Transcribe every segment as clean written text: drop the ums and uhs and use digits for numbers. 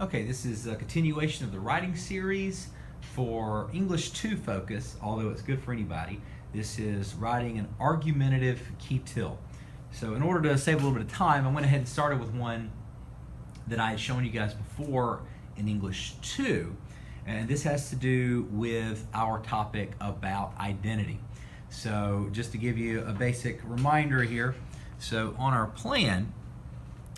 Okay, this is a continuation of the writing series for English 2 focus, although it's good for anybody. This is writing an argumentative KEATEAL. So in order to save a little bit of time, I went ahead and started with one that I had shown you guys before in English 2, and this has to do with our topic about identity. So just to give you a basic reminder here, so on our plan,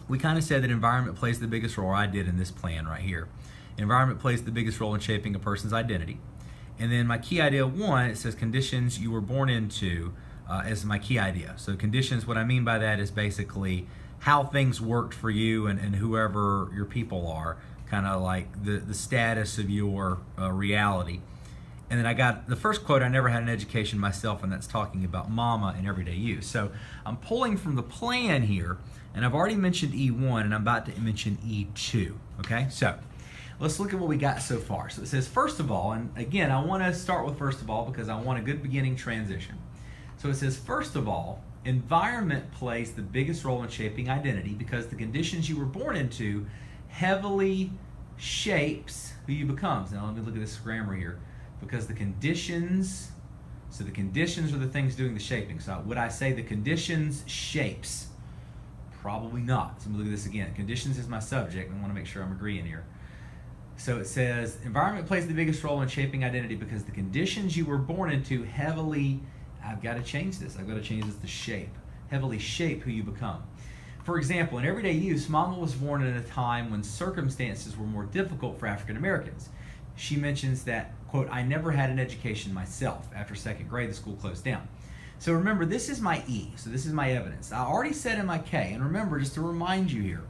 we kind of said that environment plays the biggest role, or I did in this plan right here. Environment plays the biggest role in shaping a person's identity. And then my key idea 1, it says conditions you were born into as my key idea. So conditions, what I mean by that is basically how things worked for you and whoever your people are, kind of like the status of your reality. And then I got the first quote, I never had an education myself, and that's talking about mama in everyday use. So I'm pulling from the plan here, and I've already mentioned E1, and I'm about to mention E2, okay? So let's look at what we got so far. So it says, first of all, and again, I want to start with first of all because I want a good beginning transition. So it says, first of all, environment plays the biggest role in shaping identity because the conditions you were born into heavily shapes who you become. Now let me look at this grammar here. Because the conditions, so the conditions are the things doing the shaping. So would I say the conditions shapes? Probably not. So let me look at this again. Conditions is my subject. I want to make sure I'm agreeing here. So it says, environment plays the biggest role in shaping identity because the conditions you were born into heavily, I've got to change this. I've got to change this to shape. Heavily shape who you become. For example, in everyday use, Mama was born at a time when circumstances were more difficult for African Americans. She mentions that, quote, I never had an education myself. After second grade, the school closed down. So remember, this is my E, so this is my evidence. I already said in my K, and remember, just to remind you here,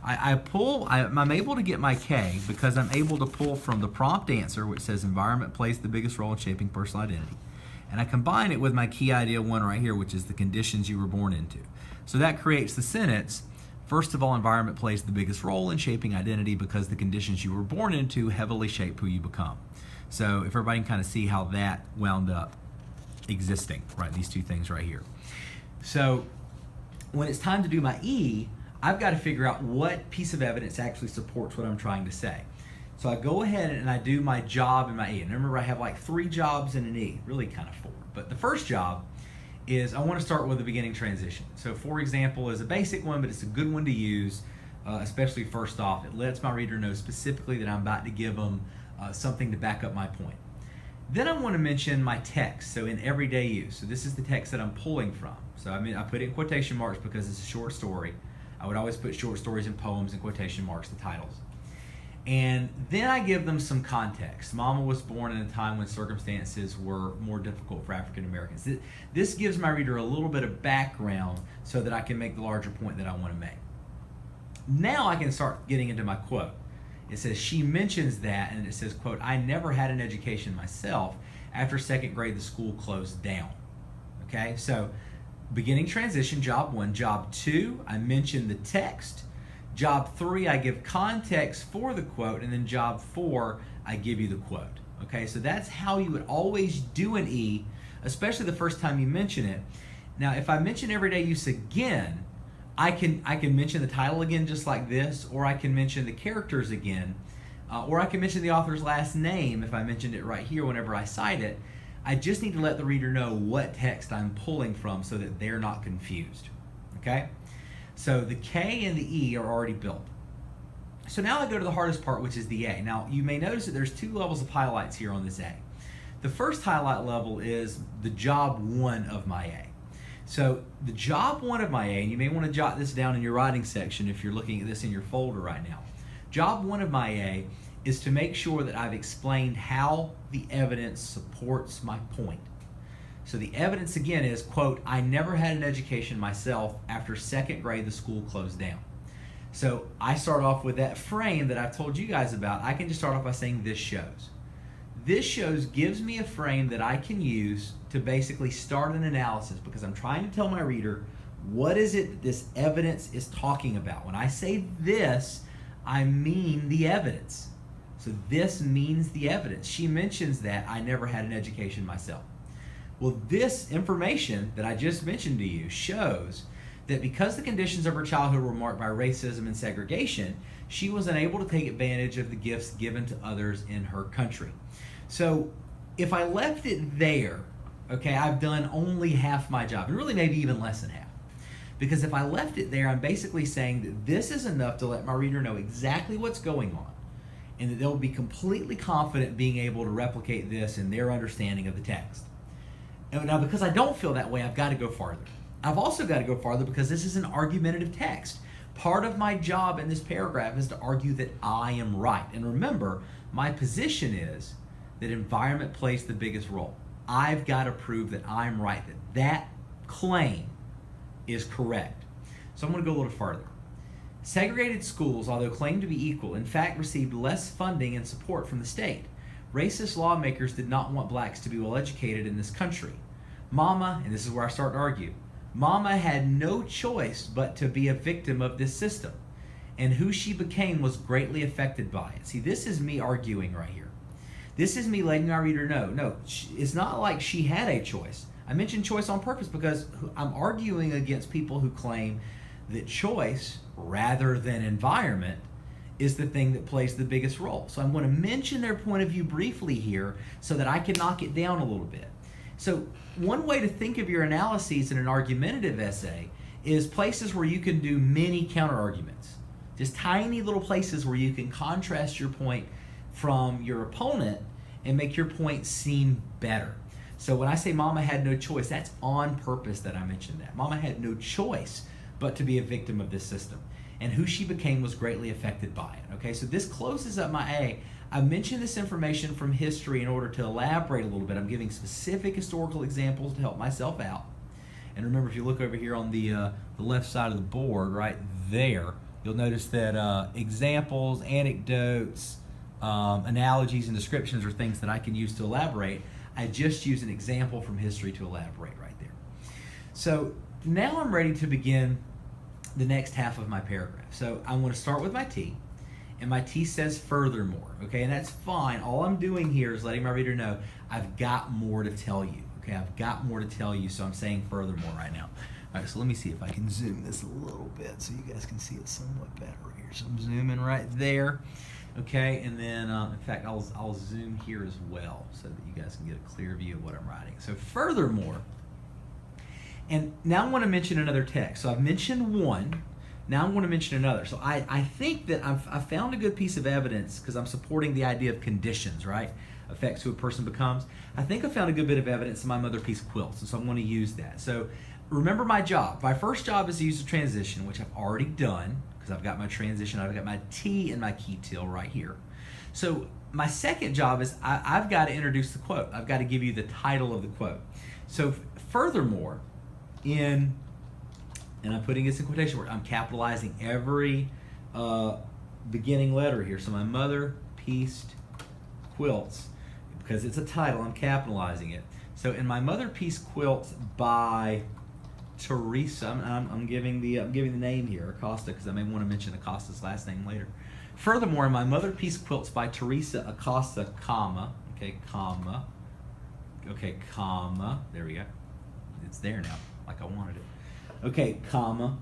I'm able to get my K because I'm able to pull from the prompt answer, which says environment plays the biggest role in shaping personal identity. And I combine it with my key idea 1 right here, which is the conditions you were born into. So that creates the sentence, first of all, environment plays the biggest role in shaping identity because the conditions you were born into heavily shape who you become. So if everybody can kind of see how that wound up existing, right? These two things right here. So when it's time to do my E, I've got to figure out what piece of evidence actually supports what I'm trying to say. So I go ahead and I do my job and my E. And remember, I have like 3 jobs and an E, really kind of 4. But the first job is I want to start with a beginning transition. So for example, is a basic one, but it's a good one to use, especially first off. It lets my reader know specifically that I'm about to give them something to back up my point. Then I want to mention my text, so in everyday use. So this is the text that I'm pulling from. So I put it in quotation marks because it's a short story. I would always put short stories and poems in quotation marks, the titles. And then I give them some context. Mama was born in a time when circumstances were more difficult for African Americans. This gives my reader a little bit of background so that I can make the larger point that I want to make. Now I can start getting into my quote. It says, she mentions that, and it says, quote, I never had an education myself. After second grade, the school closed down. Okay, so beginning transition, job 1. Job 2, I mention the text. Job 3, I give context for the quote, and then job 4, I give you the quote. Okay, so that's how you would always do an E, especially the first time you mention it. Now, if I mention everyday use again, I can mention the title again just like this, or I can mention the characters again, or I can mention the author's last name if I mentioned it right here whenever I cite it. I just need to let the reader know what text I'm pulling from so that they're not confused. Okay? So the K and the E are already built. So now I go to the hardest part, which is the A. Now you may notice that there's 2 levels of highlights here on this A. The first highlight level is the job 1 of my A. So the job 1 of my A, and you may want to jot this down in your writing section if you're looking at this in your folder right now. Job 1 of my A is to make sure that I've explained how the evidence supports my point. So the evidence again is, quote, I never had an education myself. After second grade, the school closed down. So I start off with that frame that I've told you guys about. I can just start off by saying this shows. This shows gives me a frame that I can use to basically start an analysis because I'm trying to tell my reader what is it that this evidence is talking about. When I say this, I mean the evidence. So this means the evidence. She mentions that I never had an education myself. Well, this information that I just mentioned to you shows that because the conditions of her childhood were marked by racism and segregation, she was unable to take advantage of the gifts given to others in her country. So if I left it there, okay, I've done only half my job, and really maybe even less than half. Because if I left it there, I'm basically saying that this is enough to let my reader know exactly what's going on, and that they'll be completely confident being able to replicate this in their understanding of the text. And now, because I don't feel that way, I've got to go farther. I've also got to go farther because this is an argumentative text. Part of my job in this paragraph is to argue that I am right. And remember, my position is that environment plays the biggest role. I've got to prove that I'm right, that claim is correct. So I'm going to go a little further. Segregated schools, although claimed to be equal, in fact received less funding and support from the state. Racist lawmakers did not want blacks to be well educated in this country. Mama, and this is where I start to argue, Mama had no choice but to be a victim of this system, and who she became was greatly affected by it. See, this is me arguing right here. This is me letting our reader know, no, it's not like she had a choice. I mentioned choice on purpose because I'm arguing against people who claim that choice, rather than environment, is the thing that plays the biggest role. So I'm going to mention their point of view briefly here so that I can knock it down a little bit. So one way to think of your analyses in an argumentative essay is places where you can do many counter-arguments. Just tiny little places where you can contrast your point from your opponent and make your point seem better. So when I say Mama had no choice, that's on purpose that I mentioned that. Mama had no choice but to be a victim of this system. And who she became was greatly affected by it. Okay, so this closes up my A. I mentioned this information from history in order to elaborate a little bit. I'm giving specific historical examples to help myself out. And remember, if you look over here on the left side of the board, right there, you'll notice that examples, anecdotes, analogies, and descriptions are things that I can use to elaborate. I just use an example from history to elaborate right there. So now I'm ready to begin the next half of my paragraph. So I'm going to start with my T, and my T says furthermore, okay, and that's fine. All I'm doing here is letting my reader know I've got more to tell you, okay, I've got more to tell you, so I'm saying furthermore right now. All right, so let me see if I can zoom this a little bit so you guys can see it somewhat better here. So I'm zooming right there, okay, and then in fact I'll zoom here as well so that you guys can get a clear view of what I'm writing. So furthermore, and now I want to mention another text. So I've mentioned one. Now I'm going to mention another. So I think that I've found a good piece of evidence because I'm supporting the idea of conditions, right? Affects who a person becomes. I think I found a good bit of evidence in my mother piece quilts, and so I'm going to use that. So remember my job. My first job is to use a transition, which I've already done because I've got my transition. I've got my T and my KEATEAL right here. So my second job is I've got to introduce the quote. I've got to give you the title of the quote. So furthermore, and I'm putting this in quotation marks, I'm capitalizing every beginning letter here. So my mother pieced quilts, because it's a title, I'm capitalizing it. So in my mother pieced quilts by Teresa, I'm giving the name here, Acosta, because I may want to mention Acosta's last name later. Furthermore, in my mother pieced quilts by Teresa Acosta, comma, there we go. It's there now, like I wanted it. Okay, comma.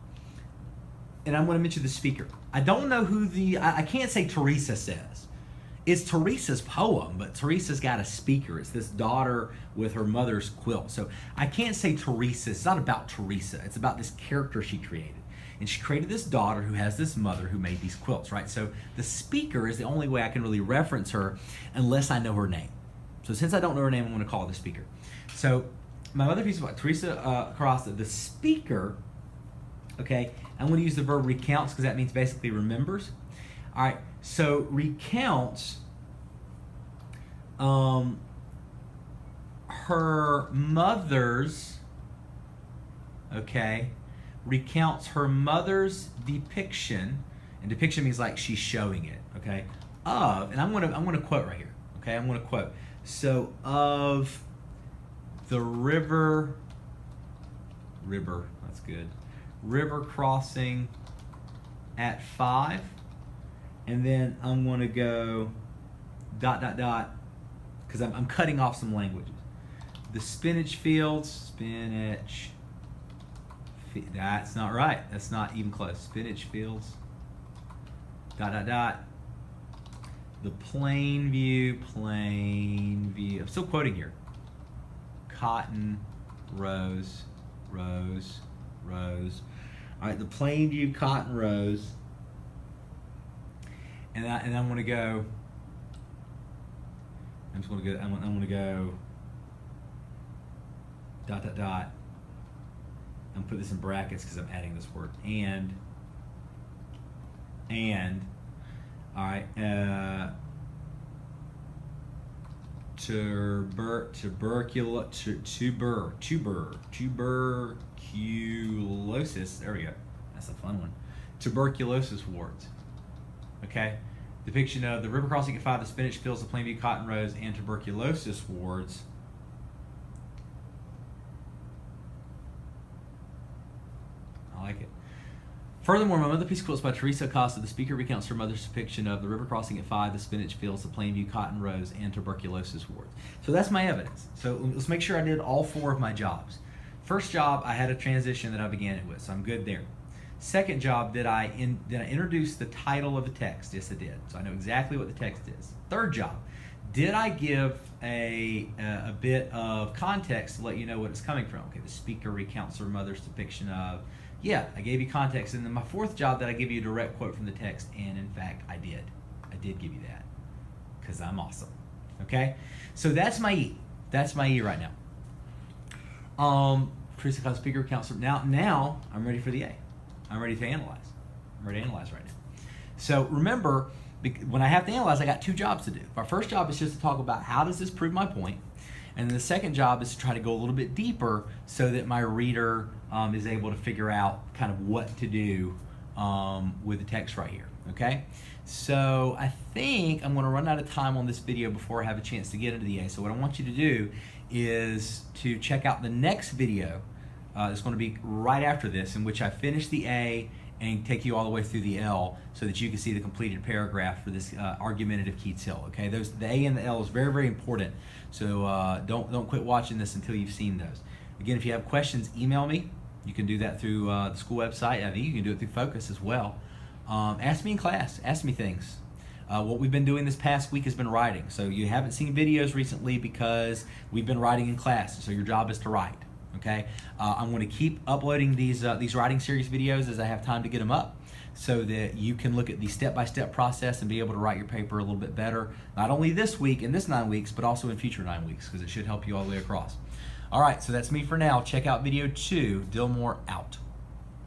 And I'm going to mention the speaker. I don't know who I can't say Teresa says. It's Teresa's poem, but Teresa's got a speaker. It's this daughter with her mother's quilt. So I can't say Teresa. It's not about Teresa. It's about this character she created. And she created this daughter who has this mother who made these quilts, right? So the speaker is the only way I can really reference her unless I know her name. So since I don't know her name, I'm going to call her the speaker. So my mother piece about Teresa Acosta, the speaker, okay, I'm going to use the verb recounts because that means basically remembers. All right, so recounts her mother's, okay, recounts her mother's depiction, and depiction means like she's showing it, okay, of, and I'm going to quote right here, okay, I'm going to quote, so of the river, that's good, river crossing at 5, and then I'm going to go ... because I'm cutting off some languages. The spinach That's not right. That's not even close. Spinach fields. ... The plain view. I'm still quoting here. Cotton rows. All right, the plain view cotton rows. And I'm going to go. I'm just going to go. I'm going to go. ... I'm put this in brackets because I'm adding this word. And all right. Tuberculosis. There we go. That's a fun one. Tuberculosis wards. Okay. Depiction of the river crossing at 5, the spinach fields, the plain view cotton rows, and tuberculosis wards. I like it. Furthermore, my mother piece quotes by Teresa Acosta. The speaker recounts her mother's depiction of the river crossing at 5, the spinach fields, the plain view cotton rows, and tuberculosis wards. So that's my evidence. So let's make sure I did all 4 of my jobs. First job, I had a transition that I began it with, so I'm good there. Second job, did I introduce the title of the text? Yes, I did. So I know exactly what the text is. Third job, did I give a bit of context to let you know what it's coming from? Okay, the speaker recounts her mother's depiction of. Yeah, I gave you context. And then my fourth job, that I give you a direct quote from the text, and in fact, I did. I did give you that because I'm awesome. Okay, so that's my E. That's my E right now. Teresa speaker recounts. Now I'm ready for the A. I'm ready to analyze. I'm ready to analyze right now. So remember, when I have to analyze, I got 2 jobs to do. My first job is just to talk about how does this prove my point, and then the second job is to try to go a little bit deeper so that my reader is able to figure out kind of what to do with the text right here. Okay, so I think I'm going to run out of time on this video before I have a chance to get into the A. So what I want you to do is to check out the next video. It's going to be right after this, in which I finish the A and take you all the way through the L so that you can see the completed paragraph for this argumentative KEATEAL. Okay, the A and the L is very, very important. So don't quit watching this until you've seen those. Again, if you have questions, email me. You can do that through the school website. I think you can do it through Focus as well. Ask me in class. Ask me things. What we've been doing this past week has been writing. So you haven't seen videos recently because we've been writing in class. So your job is to write. Okay, I'm going to keep uploading these writing series videos as I have time to get them up, so that you can look at the step-by-step process and be able to write your paper a little bit better, not only this week in this 9 weeks, but also in future 9 weeks, because it should help you all the way across. All right, so that's me for now. Check out video 2. Dillmore out.